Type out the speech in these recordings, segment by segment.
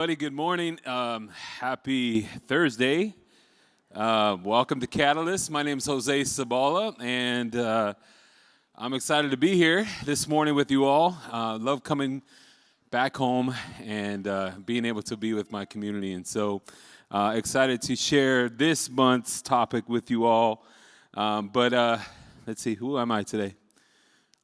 Buddy, good morning. Happy Thursday. Welcome to Catalyst. My name is Jose Sabala, and I'm excited to be here this morning with you all. Love coming back home and being able to be with my community. And so excited to share this month's topic with you all. But let's see, who am I today?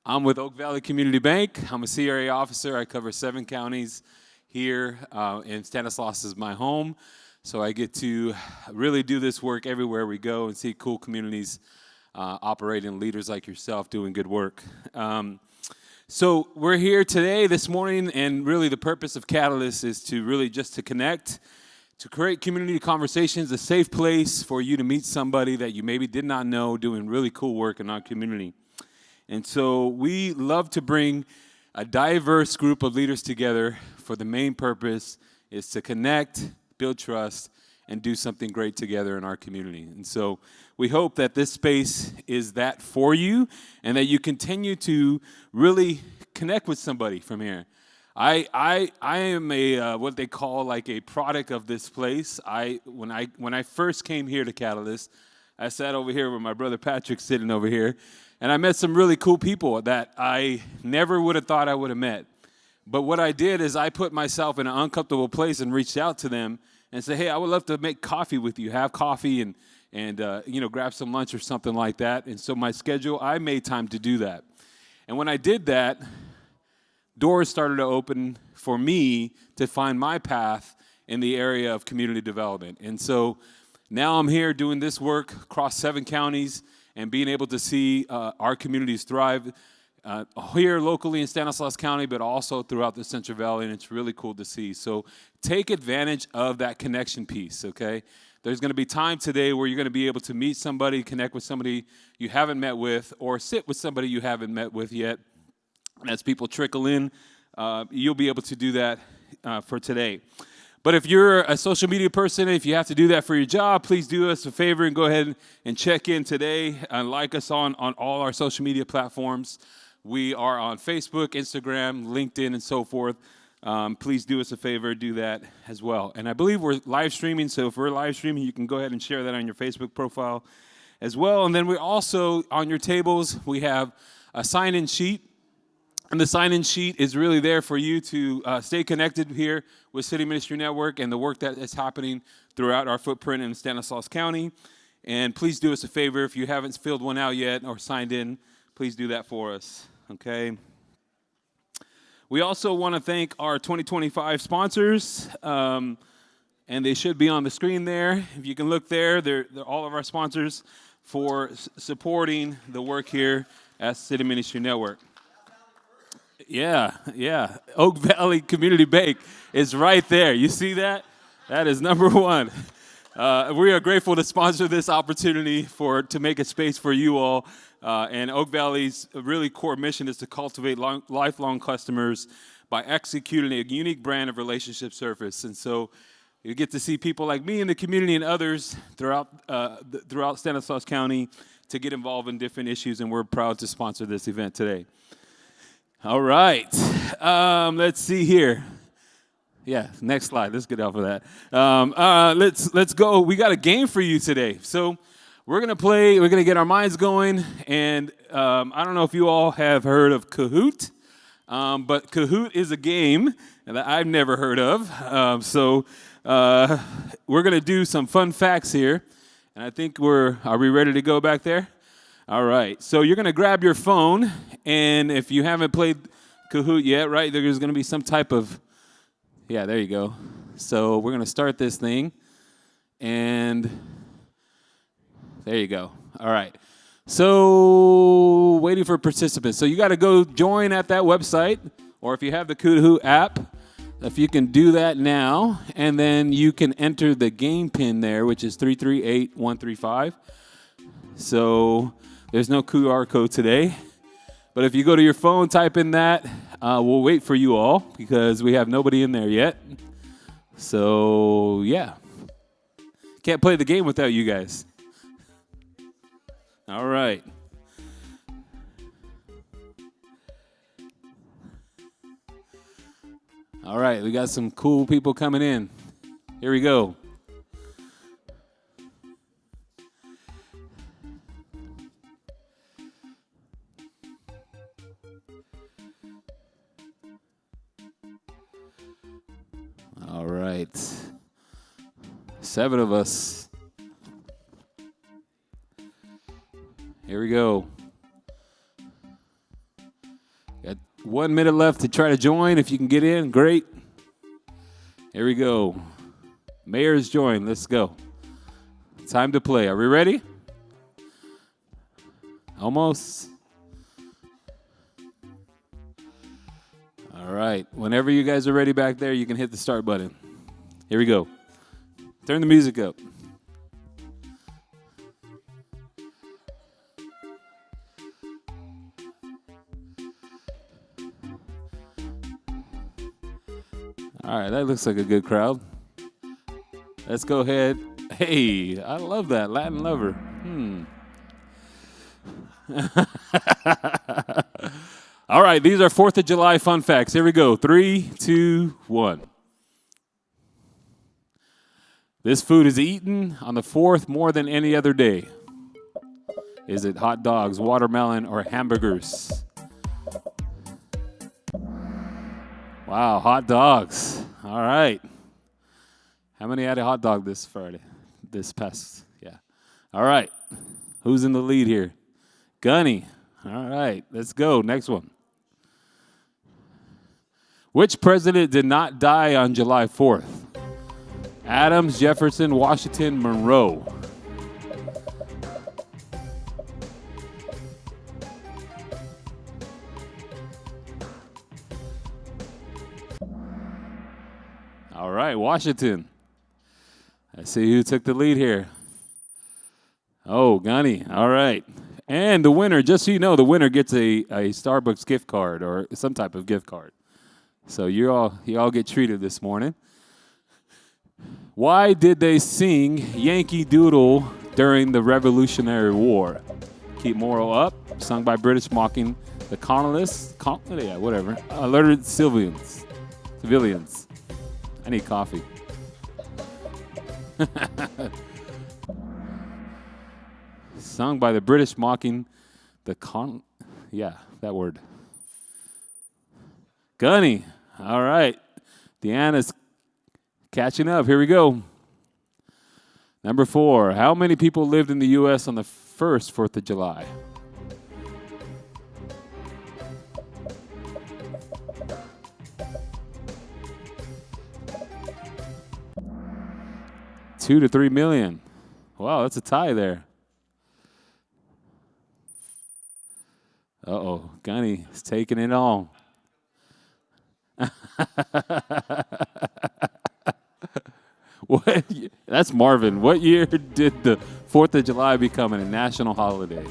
I'm with Oak Valley Community Bank. I'm a CRA officer. I cover 7 counties here, and Stanislaus is my home. So I get to really do this work everywhere we go and see cool communities operating, leaders like yourself doing good work. So we're here today, this morning, and really the purpose of Catalyst is to really just to connect, to create community conversations, a safe place for you to meet somebody that you maybe did not know doing really cool work in our community. And so we love to bring a diverse group of leaders together for the main purpose is to connect, build trust, and do something great together in our community. And so we hope that this space is that for you and that you continue to really connect with somebody from here. I am a what they call like a product of this place. When I first came here to Catalyst, I sat over here with my brother Patrick sitting over here, and I met some really cool people that I never would have thought I would have met. But what I did is I put myself in an uncomfortable place and reached out to them and said, hey, I would love to make coffee with you, have coffee and grab some lunch or something like that. And so my schedule, I made time to do that. And when I did that, doors started to open for me to find my path in the area of community development. And so now I'm here doing this work across 7 counties and being able to see our communities thrive here locally in Stanislaus County, but also throughout the Central Valley, and it's really cool to see. So take advantage of that connection piece, okay? There's going to be time today where you're going to be able to meet somebody, connect with somebody you haven't met with, or sit with somebody you haven't met with yet. And as people trickle in, you'll be able to do that for today. But if you're a social media person, if you have to do that for your job, please do us a favor and go ahead and check in today and like us on all our social media platforms. We are on Facebook, Instagram, LinkedIn, and so forth. Please do us a favor, do that as well. And I believe we're live streaming, so if we're live streaming, you can go ahead and share that on your Facebook profile as well. And then we also, on your tables, we have a sign-in sheet. And the sign-in sheet is really there for you to stay connected here with City Ministry Network and the work that is happening throughout our footprint in Stanislaus County. And please do us a favor, if you haven't filled one out yet or signed in, please do that for us, okay? We also want to thank our 2025 sponsors, and they should be on the screen there. If you can look there, they're all of our sponsors for supporting the work here at City Ministry Network. Yeah. Oak Valley Community Bank is right there. You see that? That is number one. We are grateful to sponsor this opportunity to make a space for you all. And Oak Valley's really core mission is to cultivate lifelong customers by executing a unique brand of relationship service. And so you get to see people like me in the community and others throughout Stanislaus County to get involved in different issues, and we're proud to sponsor this event today. All right, let's see here. Yeah, next slide. Let's get off of that. Let's go. We got a game for you today. So we're gonna play. We're gonna get our minds going. And I don't know if you all have heard of Kahoot, but Kahoot is a game that I've never heard of. So we're gonna do some fun facts here, and I think are we ready to go back there? All right, so you're going to grab your phone, and if you haven't played Kahoot yet, right, there's going to be some type of, yeah, there you go. So we're going to start this thing, and there you go. All right, so waiting for participants. So you got to go join at that website, or if you have the Kahoot app, if you can do that now, and then you can enter the game pin there, which is 338135. So there's no QR code today, but if you go to your phone, type in that. We'll wait for you all because we have nobody in there yet. So, yeah. Can't play the game without you guys. All right. All right, we got some cool people coming in. Here we go. All right. 7 of us. Here we go. Got 1 minute left to try to join. If you can get in, great. Here we go. Mayor's join. Let's go. Time to play. Are we ready? Almost. All right. Whenever you guys are ready back there, you can hit the start button. Here we go. Turn the music up. All right, that looks like a good crowd. Let's go ahead. Hey, I love that. Latin lover. All right, these are 4th of July fun facts. Here we go. 3, 2, 1. This food is eaten on the 4th more than any other day. Is it hot dogs, watermelon, or hamburgers? Wow, hot dogs. All right. How many had a hot dog this Friday? This past, yeah. All right. Who's in the lead here? Gunny. All right, let's go. Next one. Which president did not die on July 4th? Adams, Jefferson, Washington, Monroe. All right, Washington. Let's see who took the lead here. Oh, Gunny. All right. And the winner, just so you know, the winner gets a Starbucks gift card or some type of gift card. So you all get treated this morning. Why did they sing Yankee Doodle during the Revolutionary War? Keep morale up, sung by British mocking the colonists, alerted civilians. I need coffee. Sung by the British mocking the that word. Gunny. All right. Deanna's catching up. Here we go. Number 4. How many people lived in the U.S. on the first 4th of July? $2 to 3 million. Wow, that's a tie there. Uh-oh, Gunny is taking it on. That's Marvin. What year did the 4th of July become a national holiday?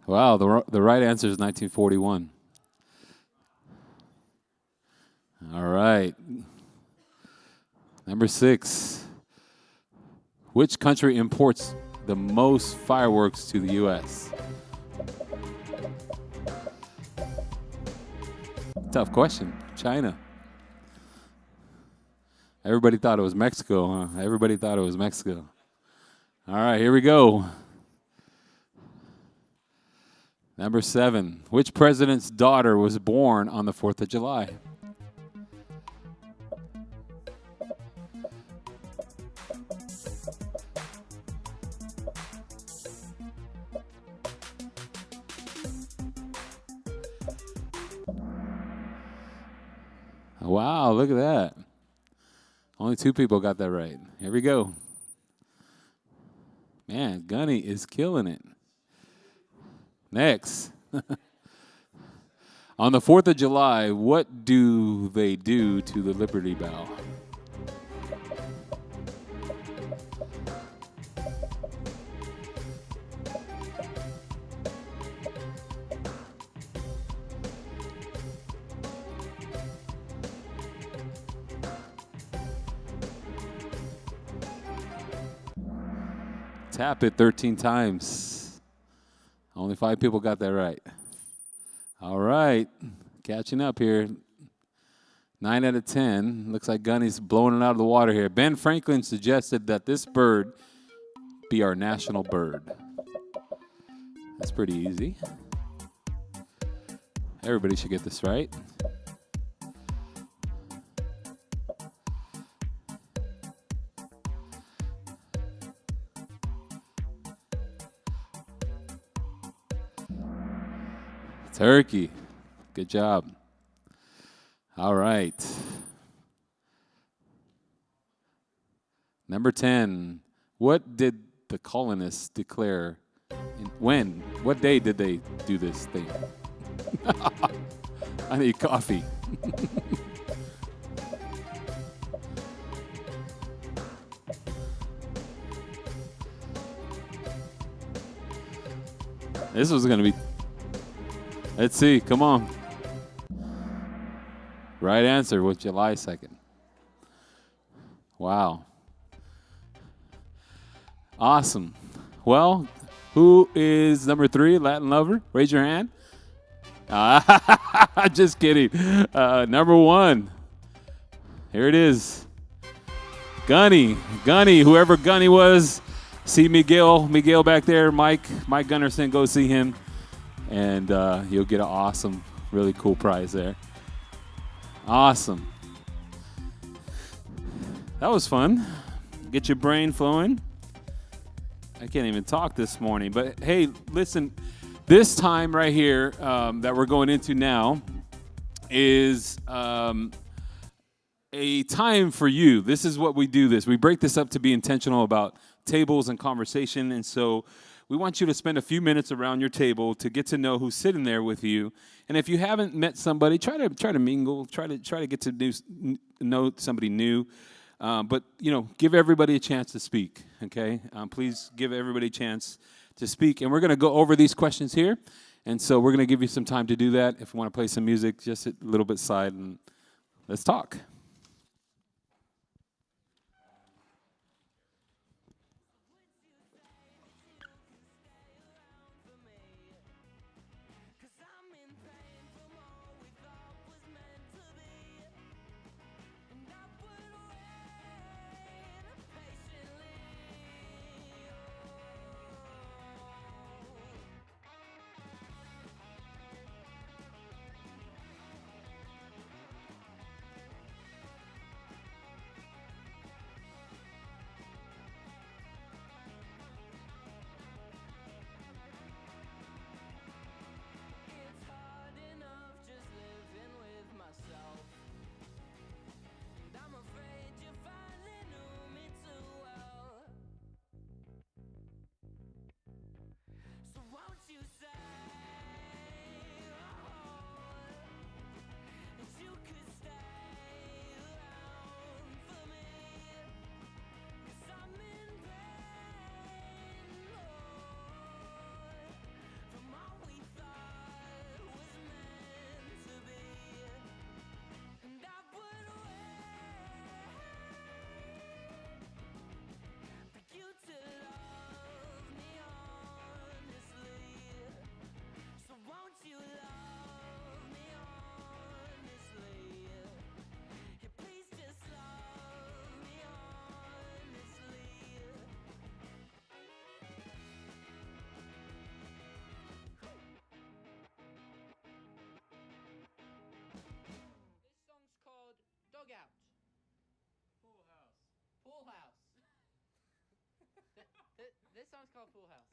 Wow, the right answer is 1941. All right. Number 6. Which country imports the most fireworks to the U.S.? Tough question. China. Everybody thought it was Mexico, huh? Everybody thought it was Mexico. All right, here we go. Number 7. Which president's daughter was born on the 4th of July? Wow, look at that. Only 2 people got that right. Here we go. Man, Gunny is killing it. Next. On the 4th of July, what do they do to the Liberty Bell? Tap it 13 times. Only 5 people got that right. All right. Catching up here. 9 out of 10. Looks like Gunny's blowing it out of the water here. Ben Franklin suggested that this bird be our national bird. That's pretty easy. Everybody should get this right. Turkey. Good job. All right. Number 10. What did the colonists declare? When? What day did they do this thing? I need coffee. This was going to be... Let's see. Come on. Right answer was July 2nd. Wow. Awesome. Well, who is number 3, Latin lover? Raise your hand. Just kidding. Number 1. Here it is. Gunny, whoever Gunny was. See Miguel back there. Mike Gunnarsson, go see him. And you'll get an awesome, really cool prize there. Awesome. That was fun. Get your brain flowing. I can't even talk this morning. But, hey, listen, this time right here that we're going into now is a time for you. This is what we do this. We break this up to be intentional about tables and conversation. And so we want you to spend a few minutes around your table to get to know who's sitting there with you. And if you haven't met somebody, try to mingle, try to get to know somebody new. But, give everybody a chance to speak, okay? Please give everybody a chance to speak. And we're going to go over these questions here. And so we're going to give you some time to do that. If you want to play some music, just a little bit side and let's talk. This song's called Pool House.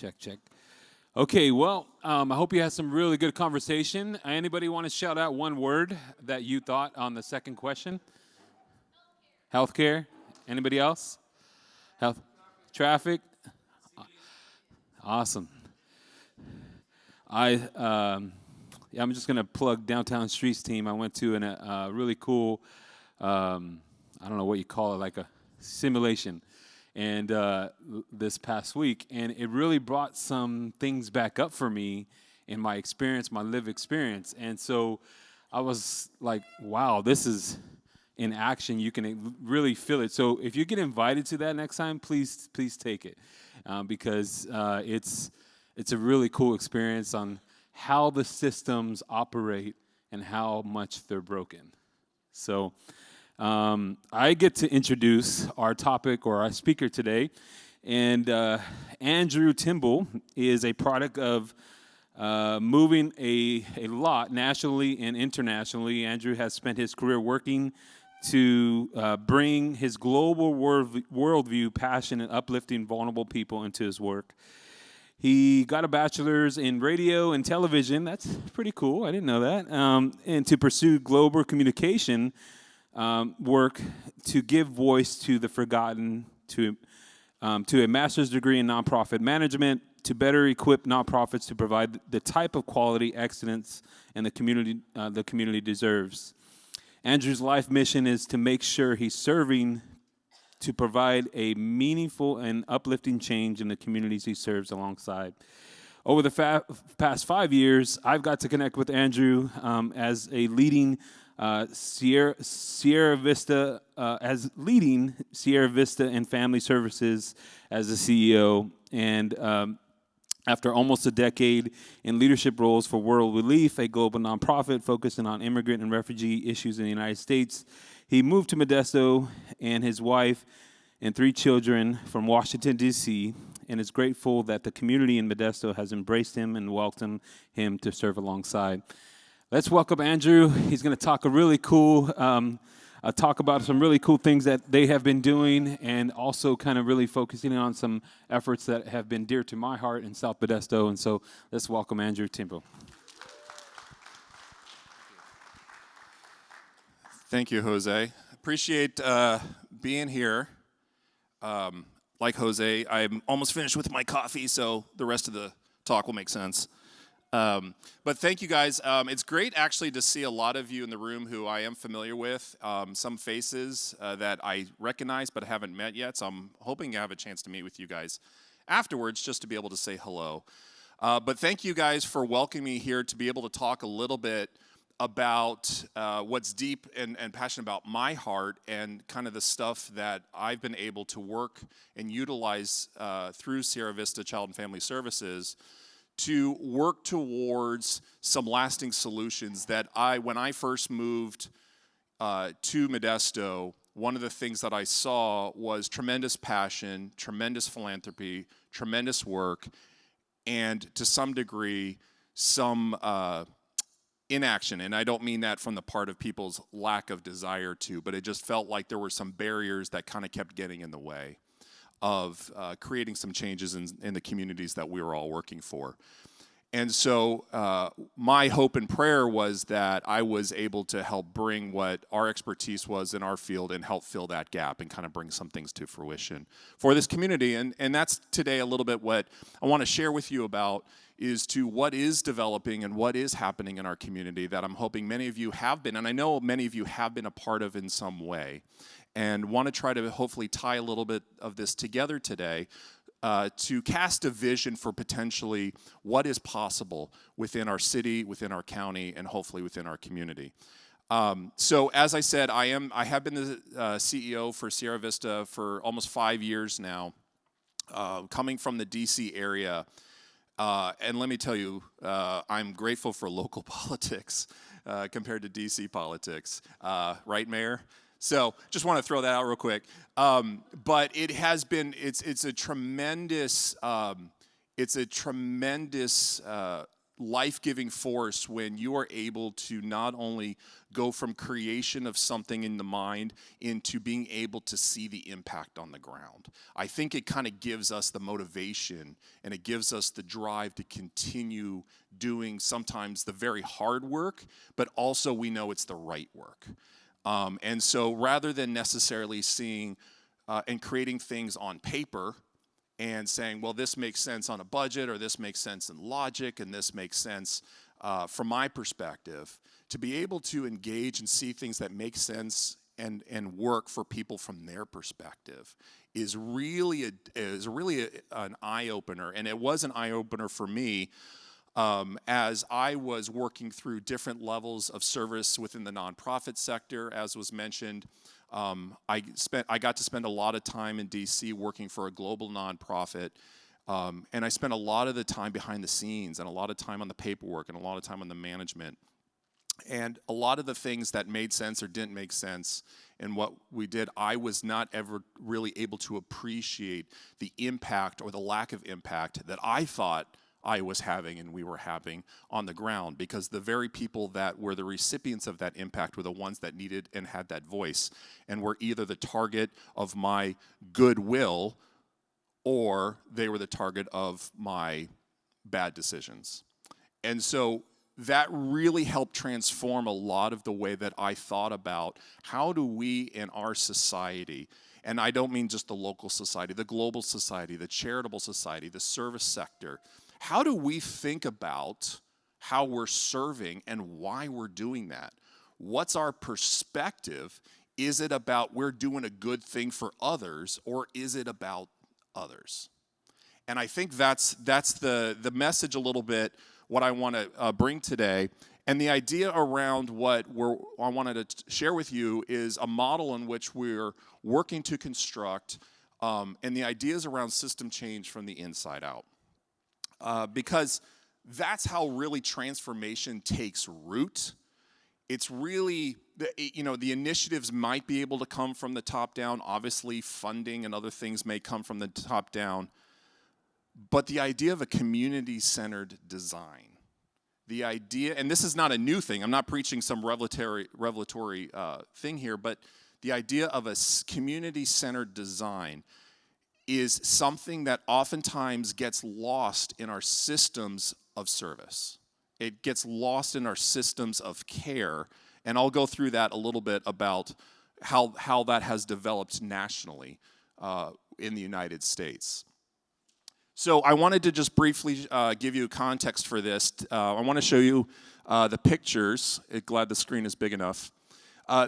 Check, check. Okay, well, I hope you had some really good conversation. Anybody want to shout out one word that you thought on the second question? Healthcare. Anybody else? Health, traffic. Awesome. I'm just gonna plug Downtown Streets team. I went to a really cool, I don't know what you call it, like a simulation, and this past week, and it really brought some things back up for me in my experience, my lived experience, and so I was like, wow, this is in action. You can really feel it. So if you get invited to that next time, please take it, because it's a really cool experience on how the systems operate and how much they're broken. So I get to introduce our topic or our speaker today. And Andrew Timbie is a product of moving a lot nationally and internationally. Andrew has spent his career working to bring his global worldview, passion, and uplifting vulnerable people into his work. He got a bachelor's in radio and television. That's pretty cool. I didn't know that. And to pursue global communication work to give voice to the forgotten, to a master's degree in nonprofit management, to better equip nonprofits to provide the type of quality, excellence, and the community deserves. Andrew's life mission is to make sure he's serving to provide a meaningful and uplifting change in the communities he serves alongside. Over the past 5 years, I've got to connect with Andrew as a leading Sierra Vista and Family Services as a CEO, and after almost a decade in leadership roles for World Relief, a global nonprofit focusing on immigrant and refugee issues in the United States, he moved to Modesto and his wife and 3 children from Washington, D.C., and is grateful that the community in Modesto has embraced him and welcomed him to serve alongside. Let's welcome Andrew. He's going to talk talk about some really cool things that they have been doing, and also kind of really focusing on some efforts that have been dear to my heart in South Modesto. And so let's welcome Andrew Timbie. Thank you, Jose. Appreciate being here. Like Jose, I'm almost finished with my coffee, so the rest of the talk will make sense. But thank you, guys. It's great, actually, to see a lot of you in the room who I am familiar with, some faces that I recognize but haven't met yet, so I'm hoping to have a chance to meet with you guys afterwards just to be able to say hello. But thank you guys for welcoming me here to be able to talk a little bit about what's deep and passionate about my heart, and kind of the stuff that I've been able to work and utilize through Sierra Vista Child and Family Services to work towards some lasting solutions that when I first moved to Modesto, one of the things that I saw was tremendous passion, tremendous philanthropy, tremendous work, and to some degree, some inaction. And I don't mean that from the part of people's lack of desire to, but it just felt like there were some barriers that kind of kept getting in the way of creating some changes in the communities that we were all working for. And so my hope and prayer was that I was able to help bring what our expertise was in our field and help fill that gap and kind of bring some things to fruition for this community. And that's today a little bit what I want to share with you about, is to what is developing and what is happening in our community that I'm hoping many of you have been, and I know many of you have been a part of in some way, and want to try to hopefully tie a little bit of this together today to cast a vision for potentially what is possible within our city, within our county, and hopefully within our community. So as I said, I have been the CEO for Sierra Vista for almost 5 years now, coming from the DC area. And let me tell you, I'm grateful for local politics compared to DC politics. Right, Mayor? So just want to throw that out real quick. But it has been, it's a tremendous life-giving force when you are able to not only go from creation of something in the mind into being able to see the impact on the ground. I think it kind of gives us the motivation and it gives us the drive to continue doing sometimes the very hard work, but also we know it's the right work. And so rather than necessarily seeing and creating things on paper and saying, well, this makes sense on a budget, or this makes sense in logic, and this makes sense from my perspective, to be able to engage and see things that make sense and work for people from their perspective is really an eye-opener. And it was an eye-opener for me as I was working through different levels of service within the nonprofit sector. As was mentioned, I got to spend a lot of time in DC working for a global nonprofit, and I spent a lot of the time behind the scenes and a lot of time on the paperwork and a lot of time on the management. And a lot of the things that made sense or didn't make sense in what we did, I was not ever really able to appreciate the impact or the lack of impact that I thought I was having and we were having on the ground, because the very people that were the recipients of that impact were the ones that needed and had that voice and were either the target of my goodwill or they were the target of my bad decisions. And so that really helped transform a lot of the way that I thought about how do we in our society, and I don't mean just the local society, the global society, the charitable society, the service sector, how do we think about how we're serving and why we're doing that? What's our perspective? Is it about we're doing a good thing for others, or is it about others? And I think that's the message a little bit, what I want to bring today. And the idea around what I wanted to share with you is a model in which we're working to construct, and the ideas around system change from the inside out. Because that's how really transformation takes root. It's really, the initiatives might be able to come from the top down. Obviously, funding and other things may come from the top down. But the idea of a community-centered design, the idea, and this is not a new thing. I'm not preaching some revelatory thing here, but the idea of a community-centered design is something that oftentimes gets lost in our systems of service. It gets lost in our systems of care, and I'll go through that a little bit about how that has developed nationally in the United States. So I wanted to just briefly give you context for this. I want to show you the pictures. Glad the screen is big enough.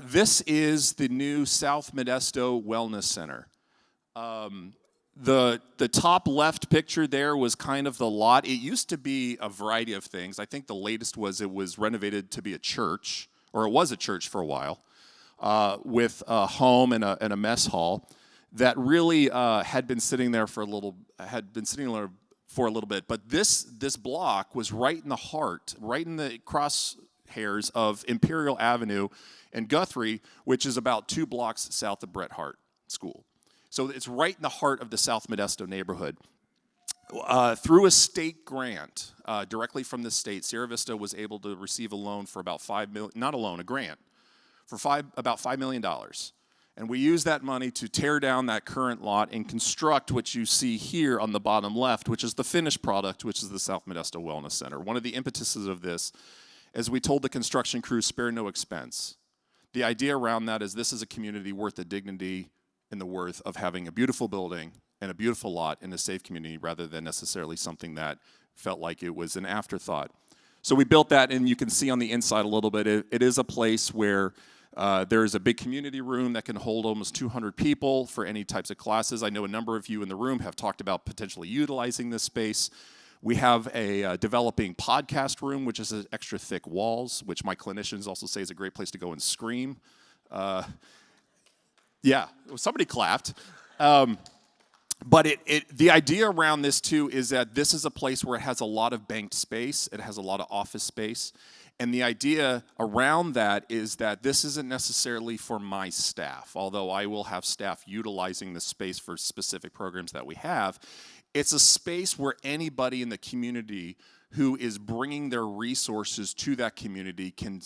This is the new South Modesto Wellness Center. The top left picture there was kind of the lot. It used to be a variety of things. I think the latest was it was renovated to be a church, or it was a church for a while, with a home and a mess hall that really had been sitting there for a little bit. But this block was right in the heart, right in the crosshairs of Imperial Avenue and Guthrie, which is about 2 blocks south of Bret Harte School. So it's right in the heart of the South Modesto neighborhood. Through a state grant, directly from the state, Sierra Vista was able to receive a loan for about a grant for about $5 million. And we used that money to tear down that current lot and construct what you see here on the bottom left, which is the finished product, which is the South Modesto Wellness Center. One of the impetuses of this, as we told the construction crew, spare no expense. The idea around that is this is a community worth the dignity and the worth of having a beautiful building and a beautiful lot in a safe community rather than necessarily something that felt like it was an afterthought. So we built that, and you can see on the inside a little bit, it is a place where there is a big community room that can hold almost 200 people for any types of classes. I know a number of you in the room have talked about potentially utilizing this space. We have a developing podcast room, which is extra thick walls, which my clinicians also say is a great place to go and scream. Yeah, somebody clapped. But the idea around this, too, is that this is a place where it has a lot of banked space. It has a lot of office space. And the idea around that is that this isn't necessarily for my staff, although I will have staff utilizing the space for specific programs that we have. It's a space where anybody in the community who is bringing their resources to that community can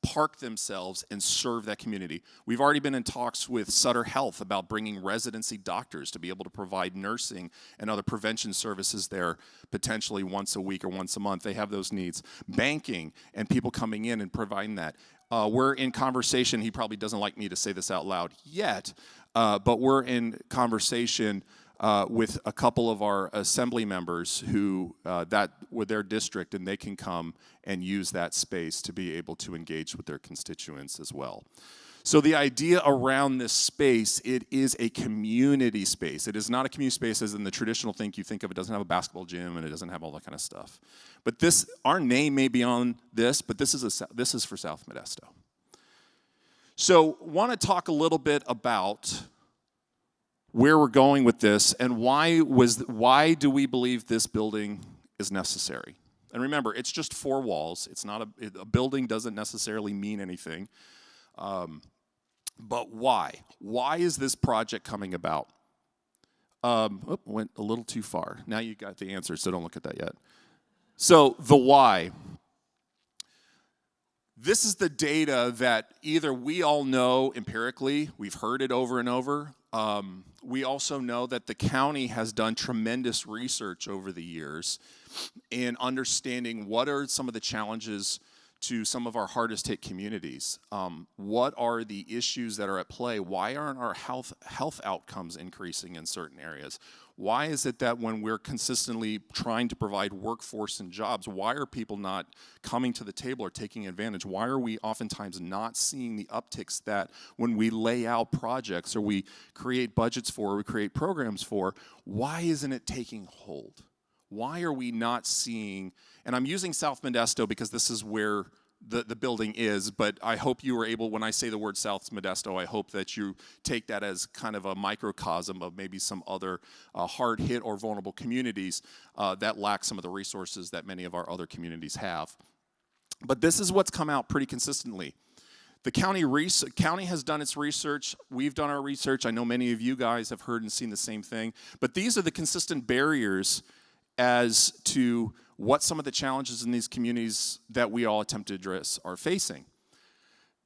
park themselves and serve that community. We've already been in talks with Sutter Health about bringing residency doctors to be able to provide nursing and other prevention services there potentially once a week or once a month. They have those needs. Banking and people coming in and providing that. We're in conversation, he probably doesn't like me to say this out loud yet, but we're in conversation with a couple of our assembly members who that with their district, and they can come and use that space to be able to engage with their constituents as well. So the idea around this space, it is a community space. It is not a community space as in the traditional thing you think of. It doesn't have a basketball gym and it doesn't have all that kind of stuff. But this, our name may be on this, but this is for South Modesto. So want to talk a little bit about where we're going with this and why do we believe this building is necessary. And remember, it's just 4 walls. It's not a building doesn't necessarily mean anything. But why? Why is this project coming about? Went a little too far. Now you got the answer, so don't look at that yet. So the why. This is the data that either we all know empirically, we've heard it over and over. We also know that the county has done tremendous research over the years in understanding what are some of the challenges to some of our hardest hit communities. What are the issues that are at play? Why aren't our health outcomes increasing in certain areas? Why is it that when we're consistently trying to provide workforce and jobs, why are people not coming to the table or taking advantage? Why are we oftentimes not seeing the upticks that when we lay out projects or we create budgets for, or we create programs for, why isn't it taking hold? Why are we not seeing, and I'm using South Modesto because this is where the building is, but I hope you were able, when I say the word South Modesto, I hope that you take that as kind of a microcosm of maybe some other hard hit or vulnerable communities that lack some of the resources that many of our other communities have. But this is what's come out pretty consistently. The county has done its research. We've done our research. I know many of you guys have heard and seen the same thing. But these are the consistent barriers as to what some of the challenges in these communities that we all attempt to address are facing.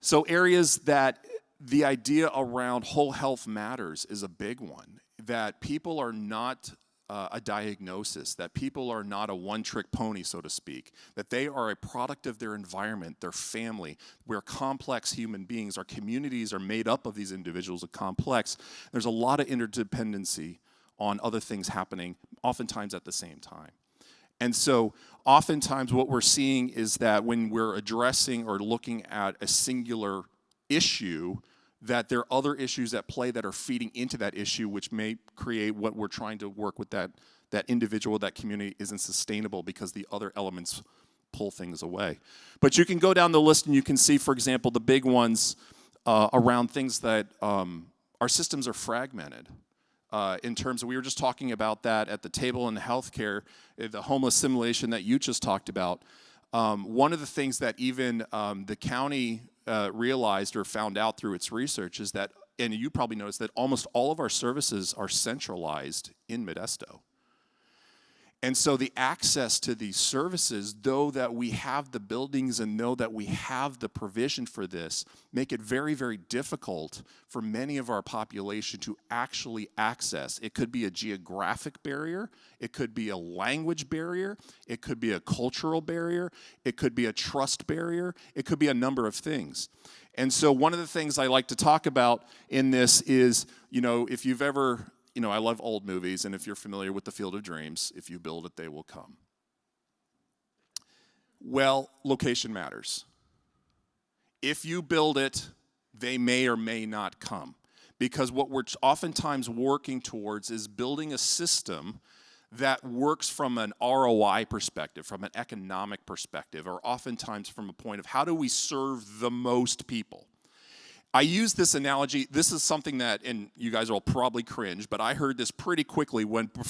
So areas that the idea around whole health matters is a big one, that people are not a diagnosis, that people are not a one-trick pony, so to speak, that they are a product of their environment, their family. We're complex human beings. Our communities are made up of these individuals, are complex. There's a lot of interdependency on other things happening, oftentimes at the same time. And so oftentimes what we're seeing is that when we're addressing or looking at a singular issue, that there are other issues at play that are feeding into that issue, which may create what we're trying to work with that individual, that community isn't sustainable because the other elements pull things away. But you can go down the list and you can see, for example, the big ones around things that our systems are fragmented. In terms of, we were just talking about that at the table in the healthcare, the homeless simulation that you just talked about. One of the things that even the county realized or found out through its research is that, and you probably noticed that almost all of our services are centralized in Modesto. And so the access to these services, though that we have the buildings and know that we have the provision for this, make it very, very difficult for many of our population to actually access. It could be a geographic barrier, it could be a language barrier, it could be a cultural barrier, it could be a trust barrier, it could be a number of things. And so one of the things I like to talk about in this is, if you've ever, I love old movies, and if you're familiar with the Field of Dreams, if you build it, they will come. Well, location matters. If you build it, they may or may not come. Because what we're oftentimes working towards is building a system that works from an ROI perspective, from an economic perspective, or oftentimes from a point of how do we serve the most people. I use this analogy. This is something that, and you guys will probably cringe, but I heard this pretty quickly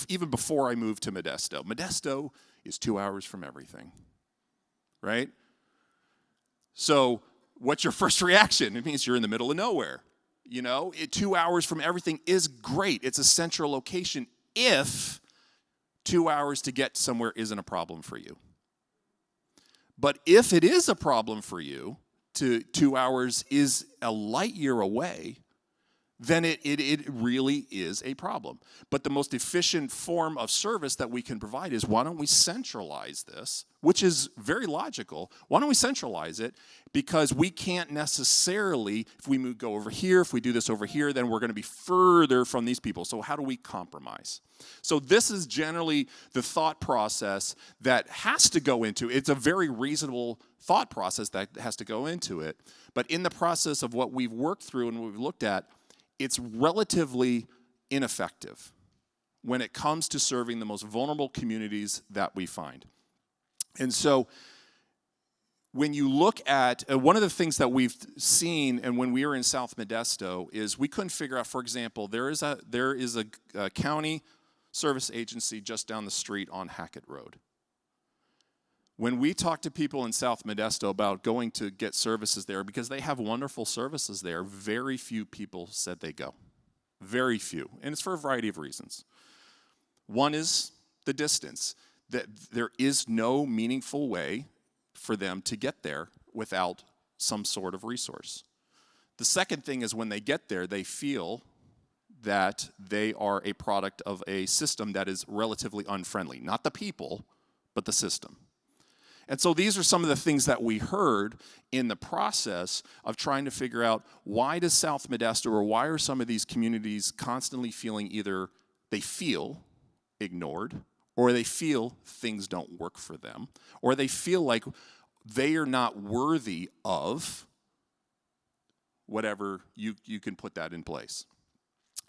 even before I moved to Modesto. Modesto is 2 hours from everything, right? So what's your first reaction? It means you're in the middle of nowhere. 2 hours from everything is great. It's a central location if 2 hours to get somewhere isn't a problem for you. But if it is a problem for you, 2 hours is a light year away, then it really is a problem. But the most efficient form of service that we can provide is, why don't we centralize this, which is very logical. Why don't we centralize it? Because we can't necessarily, if we go over here, if we do this over here, then we're going to be further from these people. So how do we compromise? So this is generally the thought process that has to go into, it's a very reasonable thought process that has to go into it. But in the process of what we've worked through and what we've looked at, it's relatively ineffective when it comes to serving the most vulnerable communities that we find. And so when you look at, one of the things that we've seen, and when we were in South Modesto, is we couldn't figure out, for example, there is a county service agency just down the street on Hackett Road. When we talk to people in South Modesto about going to get services there, because they have wonderful services there, very few people said they go. Very few. And it's for a variety of reasons. One is the distance. That there is no meaningful way for them to get there without some sort of resource. The second thing is, when they get there, they feel that they are a product of a system that is relatively unfriendly. Not the people, but the system. And so these are some of the things that we heard in the process of trying to figure out, why does South Modesto, or why are some of these communities constantly feeling either they feel ignored, or they feel things don't work for them, or they feel like they are not worthy of whatever you can put that in place.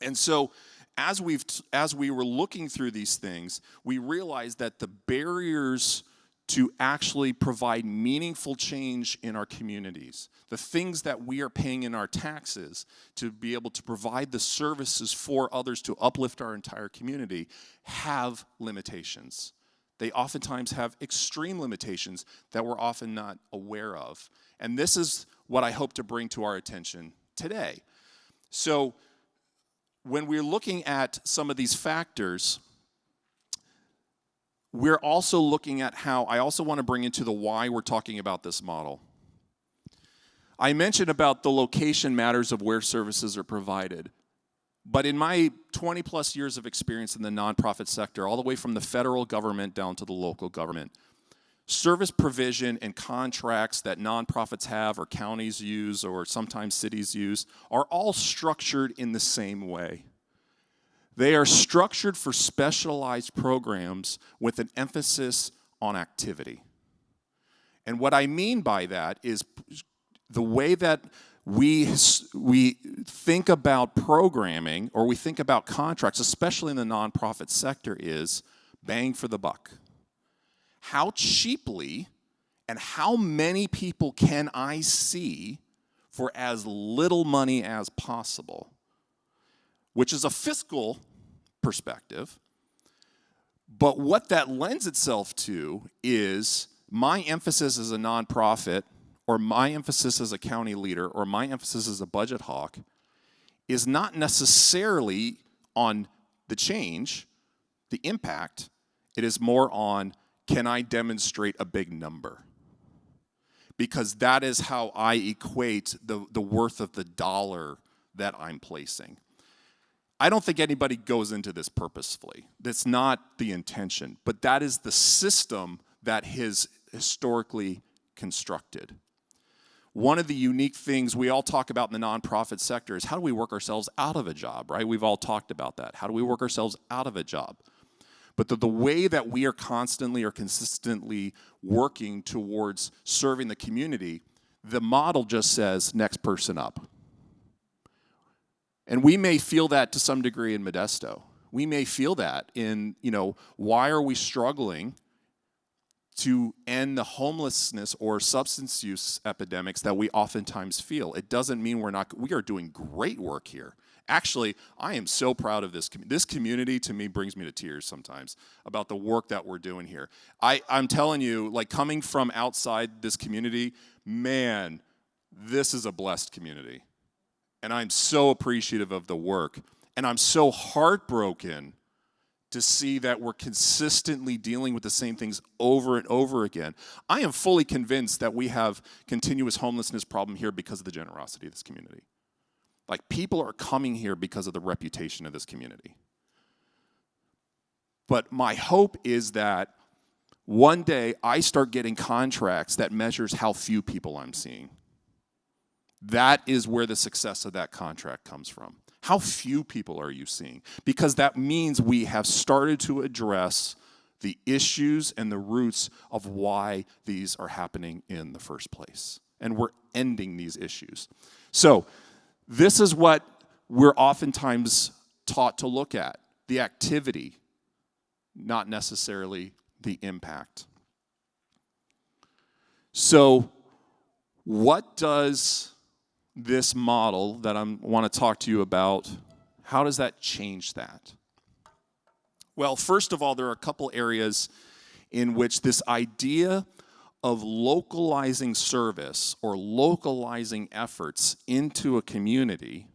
And so as we were looking through these things, we realized that the barriers to actually provide meaningful change in our communities, the things that we are paying in our taxes to be able to provide the services for others to uplift our entire community, have limitations. They oftentimes have extreme limitations that we're often not aware of. And this is what I hope to bring to our attention today. So when we're looking at some of these factors, we're also looking at how, I also want to bring into the why we're talking about this model. I mentioned about the location matters of where services are provided. But in my 20 plus years of experience in the nonprofit sector, all the way from the federal government down to the local government, service provision and contracts that nonprofits have, or counties use, or sometimes cities use, are all structured in the same way. They are structured for specialized programs with an emphasis on activity. And what I mean by that is the way that we think about programming, or we think about contracts, especially in the nonprofit sector, is bang for the buck. How cheaply and how many people can I see for as little money as possible? Which is a fiscal perspective. But what that lends itself to is my emphasis as a nonprofit, or my emphasis as a county leader, or my emphasis as a budget hawk, is not necessarily on the change, the impact. It is more on, can I demonstrate a big number? Because that is how I equate the worth of the dollar that I'm placing. I don't think anybody goes into this purposefully. That's not the intention. But that is the system that is historically constructed. One of the unique things we all talk about in the nonprofit sector is, how do we work ourselves out of a job, right? We've all talked about that. How do we work ourselves out of a job? But the way that we are constantly or consistently working towards serving the community, the model just says, next person up. And we may feel that to some degree in Modesto. We may feel that in, why are we struggling to end the homelessness or substance use epidemics that we oftentimes feel? It doesn't mean we are doing great work here. Actually, I am so proud of this. This community, to me, brings me to tears sometimes about the work that we're doing here. I'm telling you, like, coming from outside this community, man, this is a blessed community. And I'm so appreciative of the work. And I'm so heartbroken to see that we're consistently dealing with the same things over and over again. I am fully convinced that we have continuous homelessness problem here because of the generosity of this community. Like, people are coming here because of the reputation of this community. But my hope is that one day I start getting contracts that measures how few people I'm seeing. That is where the success of that contract comes from. How few people are you seeing? Because that means we have started to address the issues and the roots of why these are happening in the first place. And we're ending these issues. So this is what we're oftentimes taught to look at, the activity, not necessarily the impact. So what does this model that I want to talk to you about, how does that change that? Well, first of all, there are a couple areas in which this idea of localizing service or localizing efforts into a community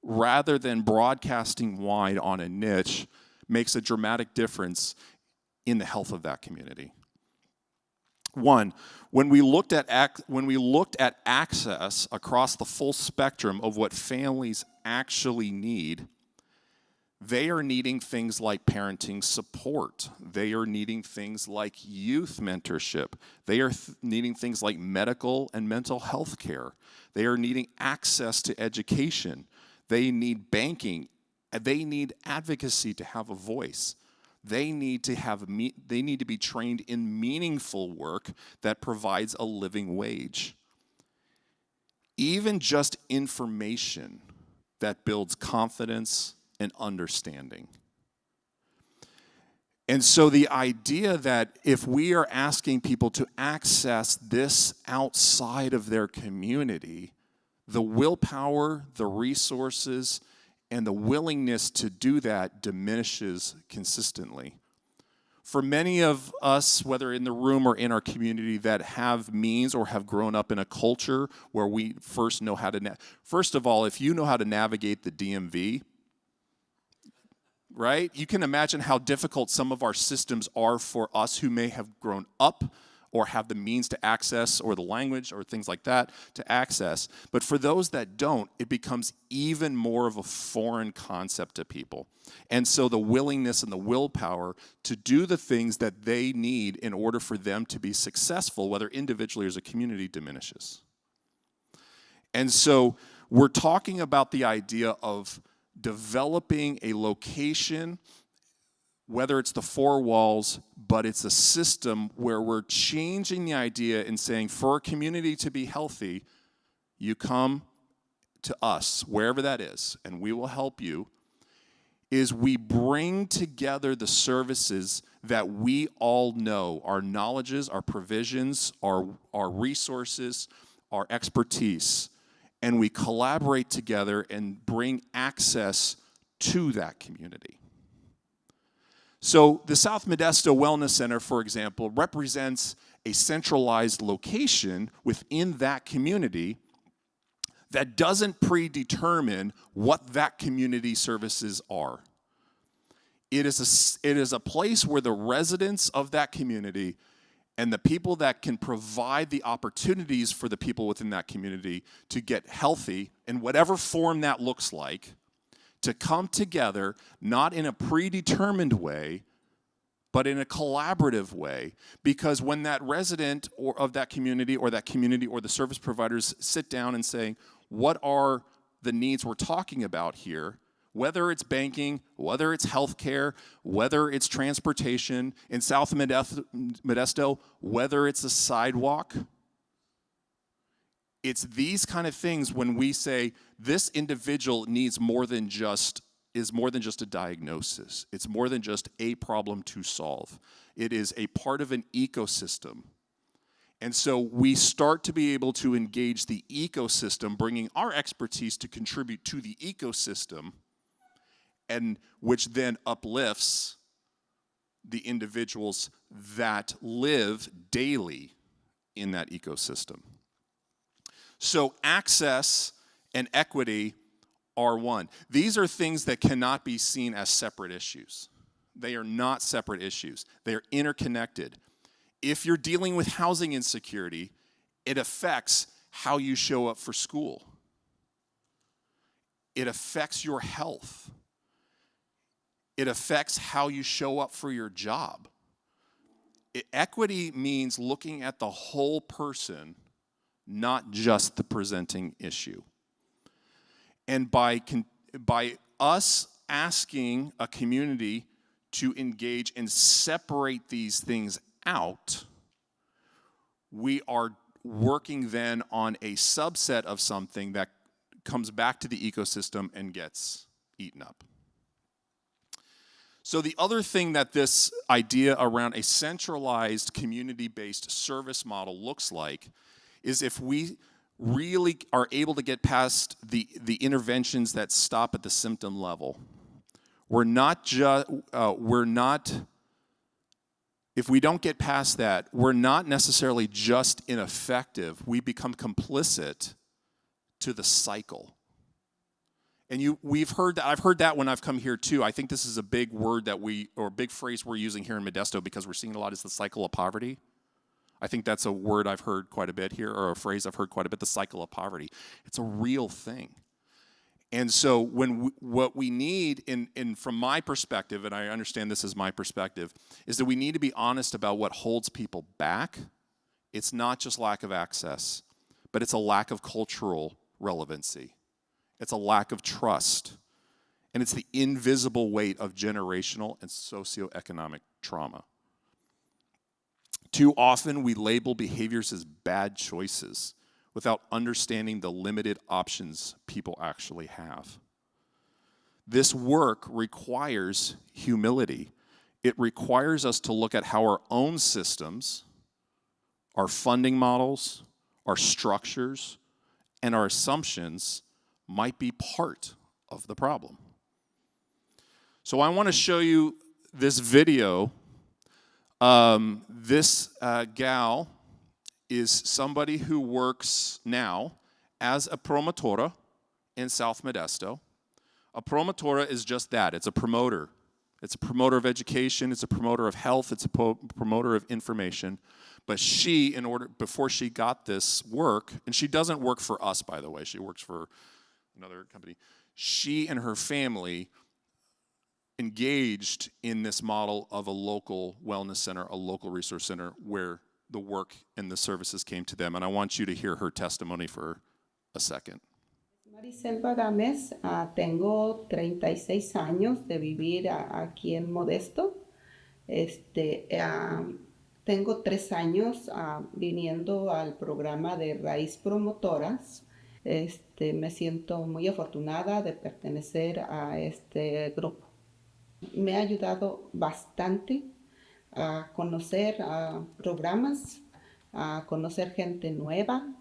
rather than broadcasting wide on a niche makes a dramatic difference in the health of that community. One, when we looked at access across the full spectrum of what families actually need, they are needing things like parenting support. They are needing things like youth mentorship. They are needing things like medical and mental health care. They are needing access to education. They need banking. They need advocacy to have a voice. They need to be trained in meaningful work that provides a living wage. Even just information that builds confidence and understanding. And so the idea that if we are asking people to access this outside of their community, the willpower, the resources, and the willingness to do that diminishes consistently. For many of us, whether in the room or in our community, that have means or have grown up in a culture where we first know how to, first of all, if you know how to navigate the DMV, right, you can imagine how difficult some of our systems are for us who may have grown up or have the means to access, or the language, or things like that, to access. But for those that don't, it becomes even more of a foreign concept to people. And so the willingness and the willpower to do the things that they need in order for them to be successful, whether individually or as a community, diminishes. And so we're talking about the idea of developing a location, whether it's the four walls, but it's a system where we're changing the idea and saying, for a community to be healthy, you come to us, wherever that is, and we will help you, is we bring together the services that we all know, our knowledges, our provisions, our resources, our expertise, and we collaborate together and bring access to that community. So the South Modesto Wellness Center, for example, represents a centralized location within that community that doesn't predetermine what that community services are. It is a place where the residents of that community and the people that can provide the opportunities for the people within that community to get healthy in whatever form that looks like, to come together, not in a predetermined way, but in a collaborative way. Because when that resident of that community or the service providers sit down and say, what are the needs we're talking about here, whether it's banking, whether it's healthcare, whether it's transportation, in South Modesto, whether it's a sidewalk, it's these kind of things when we say this individual needs more than just a diagnosis. It's more than just a problem to solve. It is a part of an ecosystem. And so we start to be able to engage the ecosystem, bringing our expertise to contribute to the ecosystem, and which then uplifts the individuals that live daily in that ecosystem. So access and equity are one. These are things that cannot be seen as separate issues. They are not separate issues. They are interconnected. If you're dealing with housing insecurity, it affects how you show up for school. It affects your health. It affects how you show up for your job. Equity means looking at the whole person, not just the presenting issue. And by us asking a community to engage and separate these things out, we are working then on a subset of something that comes back to the ecosystem and gets eaten up. So the other thing that this idea around a centralized community-based service model looks like is if we really are able to get past the interventions that stop at the symptom level. If we don't get past that, we're not necessarily just ineffective. We become complicit to the cycle. And we've heard that. I've heard that when I've come here too. I think this is a big word or a big phrase we're using here in Modesto because we're seeing a lot is the cycle of poverty. I think that's a word I've heard quite a bit here, or a phrase I've heard quite a bit, the cycle of poverty. It's a real thing. And so what we need, from my perspective, and I understand this is my perspective, is that we need to be honest about what holds people back. It's not just lack of access, but it's a lack of cultural relevancy. It's a lack of trust. And it's the invisible weight of generational and socioeconomic trauma. Too often we label behaviors as bad choices without understanding the limited options people actually have. This work requires humility. It requires us to look at how our own systems, our funding models, our structures, and our assumptions might be part of the problem. So I want to show you this video. This gal is somebody who works now as a promotora in South Modesto. A promotora is just that. It's a promoter. It's a promoter of education. It's a promoter of health. It's a promoter of information. But before she got this work, and she doesn't work for us, by the way. She works for another company. She and her family engaged in this model of a local wellness center, a local resource center, where the work and the services came to them. And I want you to hear her testimony for a second. Mariselva Gámez, tengo 36 años de vivir aquí en Modesto. Tengo 3 años viniendo al programa de Raíz Promotoras. Me siento muy afortunada de pertenecer a este grupo. Me ha ayudado bastante a conocer programas, a conocer gente nueva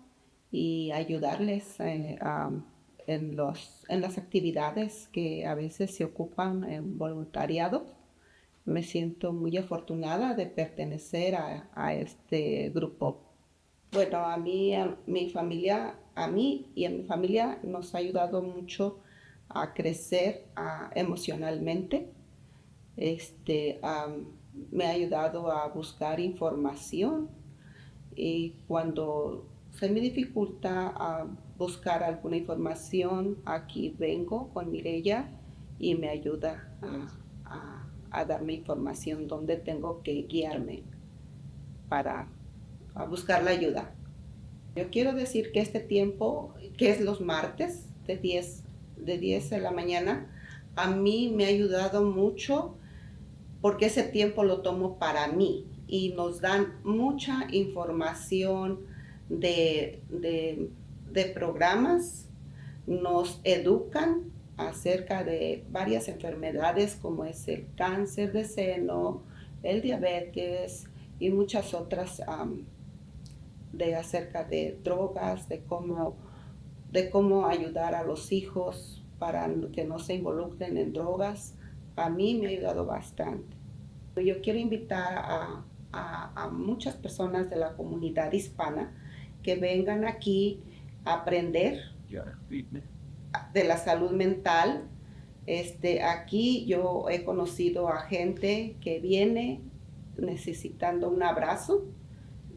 y ayudarles en las actividades que a veces se ocupan en voluntariado. Me siento muy afortunada de pertenecer a este grupo. Bueno, a mí y a mi familia nos ha ayudado mucho a crecer emocionalmente. Me ha ayudado a buscar información y cuando se me dificulta buscar alguna información, aquí vengo con Mireya y me ayuda a darme información donde tengo que guiarme para buscar la ayuda. Yo quiero decir que este tiempo, que es los martes de 10 de la mañana, a mí me ha ayudado mucho porque ese tiempo lo tomo para mí y nos dan mucha información de programas, nos educan acerca de varias enfermedades como es el cáncer de seno, el diabetes y muchas otras acerca de drogas, de cómo ayudar a los hijos para que no se involucren en drogas. A mí me ha ayudado bastante. Yo quiero invitar a muchas personas de la comunidad hispana que vengan aquí a aprender de la salud mental, Aquí yo he conocido a gente que viene necesitando un abrazo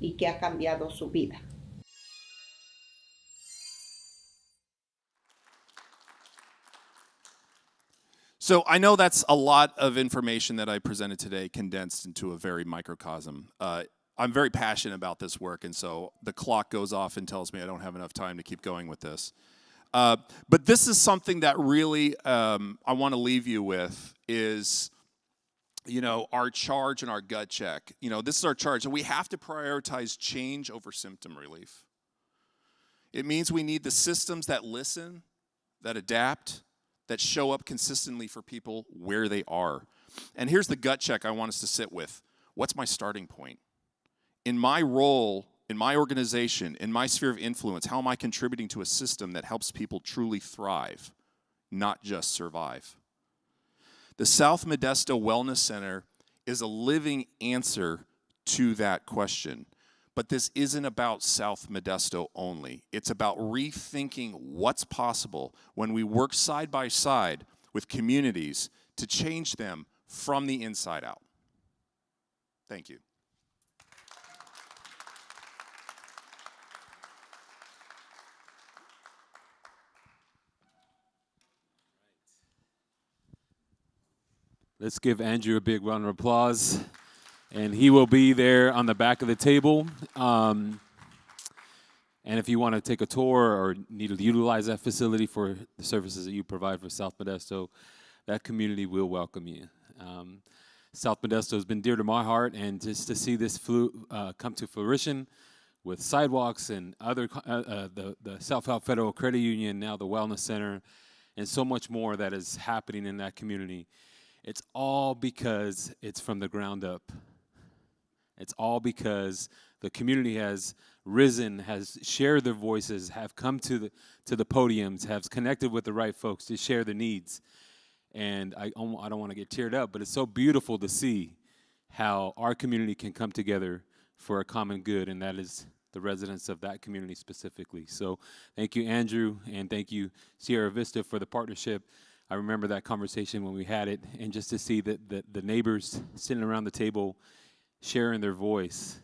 y que ha cambiado su vida. So I know that's a lot of information that I presented today condensed into a very microcosm. I'm very passionate about this work, and so the clock goes off and tells me I don't have enough time to keep going with this. But this is something that really I want to leave you with is, our charge and our gut check. This is our charge, and we have to prioritize change over symptom relief. It means we need the systems that listen, that adapt, that show up consistently for people where they are. And here's the gut check I want us to sit with. What's my starting point? In my role, in my organization, in my sphere of influence, how am I contributing to a system that helps people truly thrive, not just survive? The South Modesto Wellness Center is a living answer to that question. But this isn't about South Modesto only. It's about rethinking what's possible when we work side by side with communities to change them from the inside out. Thank you. Let's give Andrew a big round of applause. And he will be there on the back of the table. And if you want to take a tour or need to utilize that facility for the services that you provide for South Modesto, that community will welcome you. South Modesto has been dear to my heart, and just to see this come to fruition with sidewalks and other the Self-Help Federal Credit Union, now the Wellness Center, and so much more that is happening in that community. It's all because it's from the ground up. It's all because the community has risen, has shared their voices, have come to the podiums, have connected with the right folks to share the needs. And I don't want to get teared up, but it's so beautiful to see how our community can come together for a common good, and that is the residents of that community specifically. So thank you, Andrew, and thank you, Sierra Vista, for the partnership. I remember that conversation when we had it, and just to see the neighbors sitting around the table sharing their voice,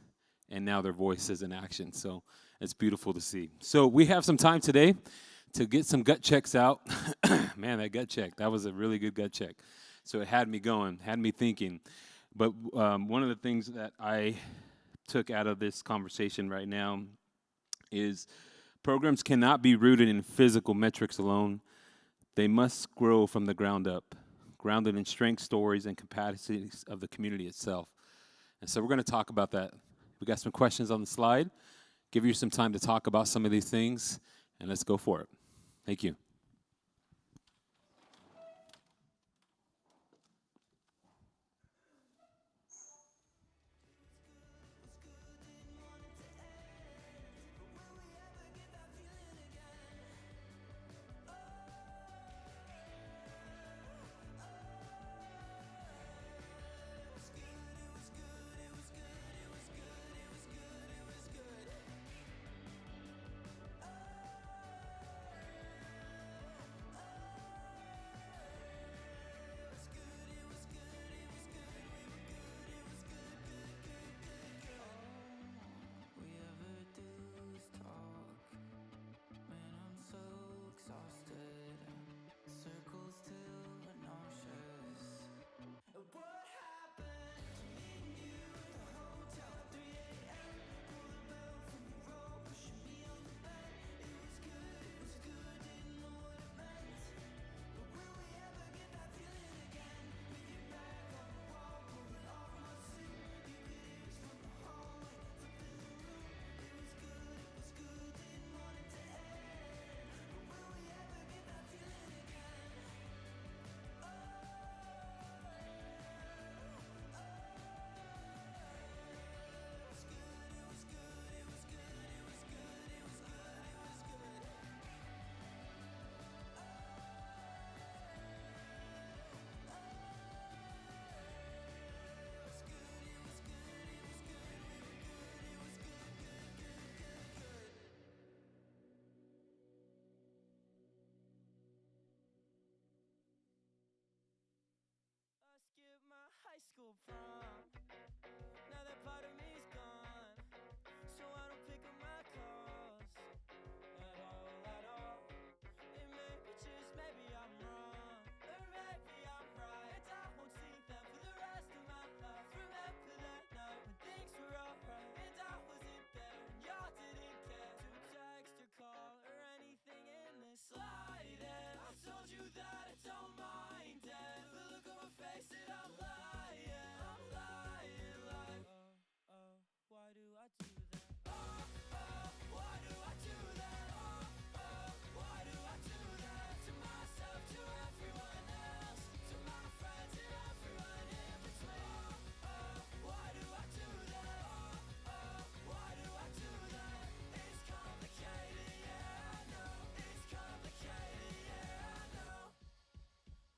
and now their voice is in action. So it's beautiful to see. So we have some time today to get some gut checks out. Man, that gut check, that was a really good gut check. So it had me going, had me thinking. But one of the things that I took out of this conversation right now is programs cannot be rooted in physical metrics alone. They must grow from the ground up, grounded in strengths, stories, and capacities of the community itself. And so we're going to talk about that. We got some questions on the slide. Give you some time to talk about some of these things, and let's go for it. Thank you. school prom. Now that part of me's gone, so I don't pick up my calls at all. And maybe, just maybe I'm wrong, or maybe I'm right. And I won't see them for the rest of my life. Remember that night when things were alright, and I wasn't there, and y'all didn't care to text or call or anything in this light. And I told you that I don't mind it. The look on my face that I'm lying, like, why do I do that? Why do I do that? Why do I do that? To myself, to everyone else, to my friends and everyone in between. Why do I do that? Why do I do that? It's complicated, yeah, I know. It's complicated, yeah, I know.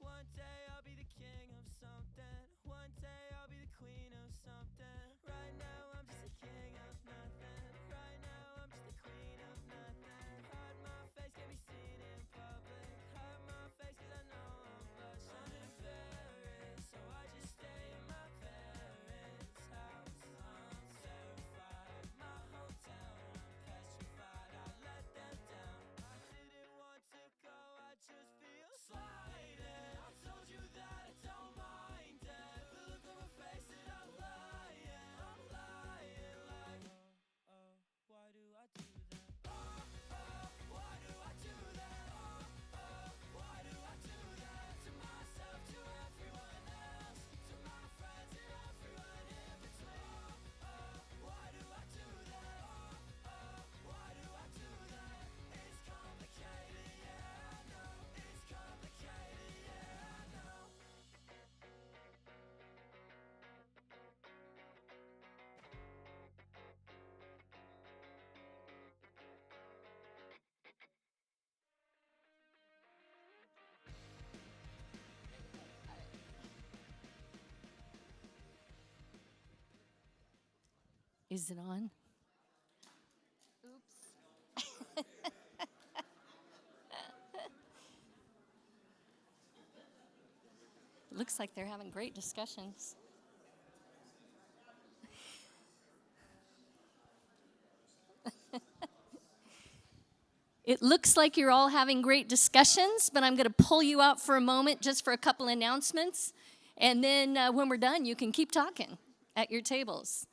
One day I'll be the king of something. One day I'll be the queen of something. Right now I'm just a king of nothing. Right now I'm just the queen of nothing. Hide my face, can't be seen in public. Hide my face 'cause I know I'm blushing. I'm embarrassed, so I just stay in my parents' house. I'm terrified, my whole town, I'm petrified. I let them down. I didn't want to go, I just feel slighted. I told you that I don't mind it. The look on my face that I'm lying, like, why do I do that? Why do I do that? Why do I do that? To myself, to everyone else, to my friends and everyone in between. Why do I do that? Why do I do that? It's complicated, yeah, I know. It's complicated, yeah, I know. Is it on? Oops. Looks like they're having great discussions. It looks like you're all having great discussions, but I'm going to pull you out for a moment just for a couple announcements. And then when we're done, you can keep talking at your tables.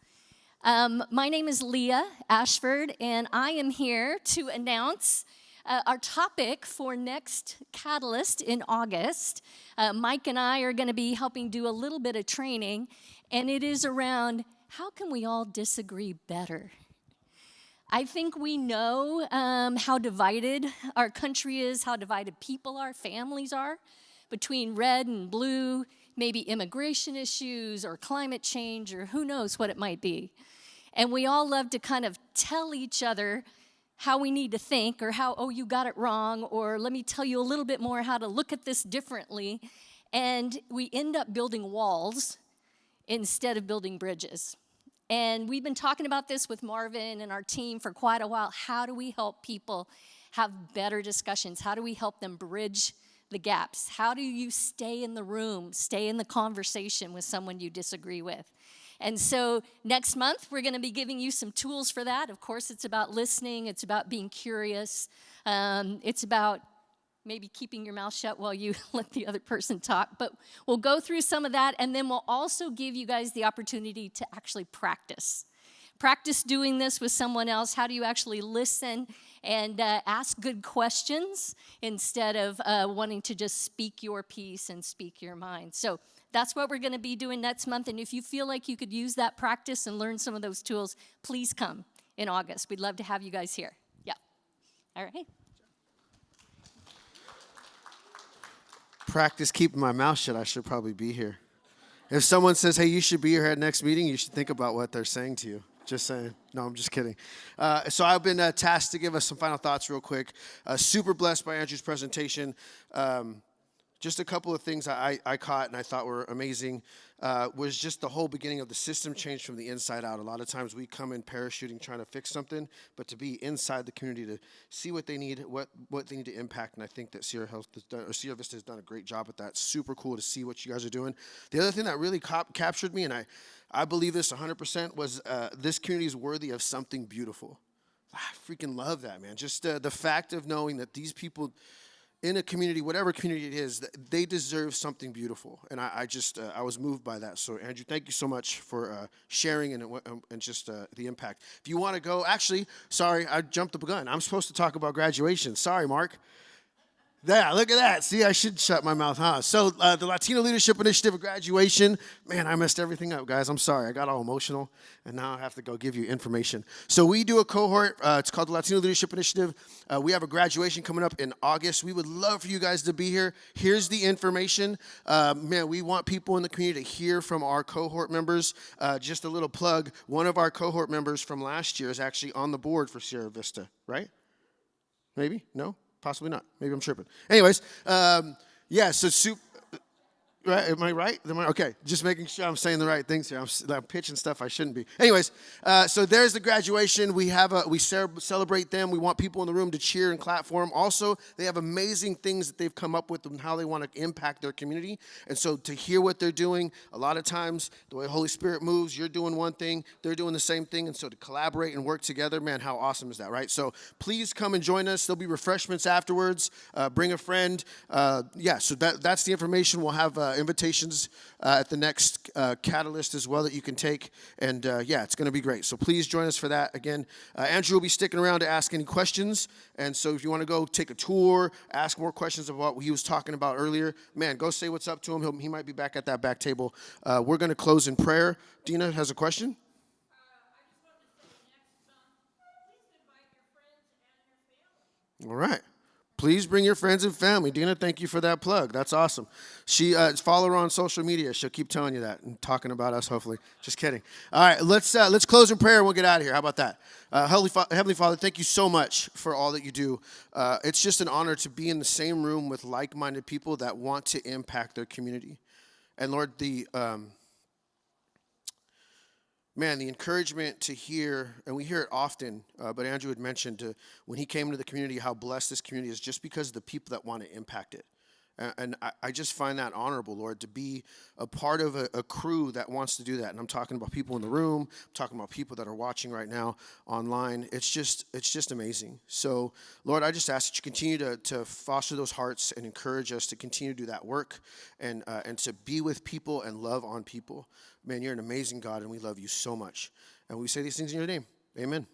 My name is Leah Ashford, and I am here to announce our topic for next Catalyst in August. Mike and I are going to be helping do a little bit of training, and it is around how can we all disagree better? I think we know how divided our country is, how divided people are, families are, between red and blue, maybe immigration issues or climate change or who knows what it might be. And we all love to kind of tell each other how we need to think or how, oh, you got it wrong, or let me tell you a little bit more how to look at this differently. And we end up building walls instead of building bridges. And we've been talking about this with Marvin and our team for quite a while. How do we help people have better discussions? How do we help them bridge the gaps? How do you stay in the room, stay in the conversation with someone you disagree with? And so next month, we're going to be giving you some tools for that. Of course, it's about listening. It's about being curious. It's about maybe keeping your mouth shut while you let the other person talk. But we'll go through some of that, and then we'll also give you guys the opportunity to actually practice. Practice doing this with someone else. How do you actually listen and ask good questions instead of wanting to just speak your piece and speak your mind? So that's what we're going to be doing next month. And if you feel like you could use that practice and learn some of those tools, please come in August. We'd love to have you guys here. Yeah. All right. Practice keeping my mouth shut. I should probably be here. If someone says, hey, you should be here at next meeting, you should think about what they're saying to you. Just saying. No, I'm just kidding. So I've been tasked to give us some final thoughts real quick. Super blessed by Andrew's presentation. just a couple of things I caught and I thought were amazing was just the whole beginning of the system change from the inside out. A lot of times we come in parachuting trying to fix something, but to be inside the community to see what they need, what they need to impact. And I think that Sierra Vista has done a great job at that. Super cool to see what you guys are doing. The other thing that really captured me, and I believe this 100%, was this community is worthy of something beautiful. I freaking love that, man. Just the fact of knowing that these people in a community, whatever community it is, they deserve something beautiful. And I was moved by that. So, Andrew, thank you so much for sharing and just the impact. If you want to go, actually, sorry, I jumped the gun. I'm supposed to talk about graduation. Sorry, Mark. Yeah, look at that. See, I should shut my mouth, huh? So the Latino Leadership Initiative graduation, man, I messed everything up, guys. I'm sorry. I got all emotional, and now I have to go give you information. So we do a cohort. It's called the Latino Leadership Initiative. We have a graduation coming up in August. We would love for you guys to be here. Here's the information. Man, we want people in the community to hear from our cohort members. Just a little plug. One of our cohort members from last year is actually on the board for Sierra Vista, right? Maybe? No? Possibly not. Maybe I'm tripping. Anyways, yeah, so right? Am I right? Okay, just making sure I'm saying the right things here. I'm pitching stuff I shouldn't be. Anyways, so there's the graduation. We celebrate them. We want people in the room to cheer and clap for them. Also, they have amazing things that they've come up with and how they want to impact their community. And so to hear what they're doing, a lot of times the way Holy Spirit moves, you're doing one thing, they're doing the same thing. And so to collaborate and work together, man, how awesome is that, right? So please come and join us. There'll be refreshments afterwards. Bring a friend. Yeah, so that's the information. We'll have invitations at the next Catalyst as well that you can take. And yeah, it's going to be great. So please join us for that. Again, Andrew will be sticking around to ask any questions. And so if you want to go take a tour, ask more questions about what he was talking about earlier, man, go say what's up to him. He might be back at that back table. We're going to close in prayer. Dina has a question. All right. Please bring your friends and family. Dina, thank you for that plug. That's awesome. Follow her on social media. She'll keep telling you that and talking about us, hopefully. Just kidding. All right, let's close in prayer and we'll get out of here. How about that? Heavenly Father, thank you so much for all that you do. It's just an honor to be in the same room with like-minded people that want to impact their community. And Lord, the encouragement to hear, and we hear it often, but Andrew had mentioned when he came into the community how blessed this community is just because of the people that want to impact it. And I just find that honorable, Lord, to be a part of a crew that wants to do that. And I'm talking about people in the room. I'm talking about people that are watching right now online. It's just amazing. So, Lord, I just ask that you continue to foster those hearts and encourage us to continue to do that work and to be with people and love on people. Man, you're an amazing God, and we love you so much. And we say these things in your name. Amen.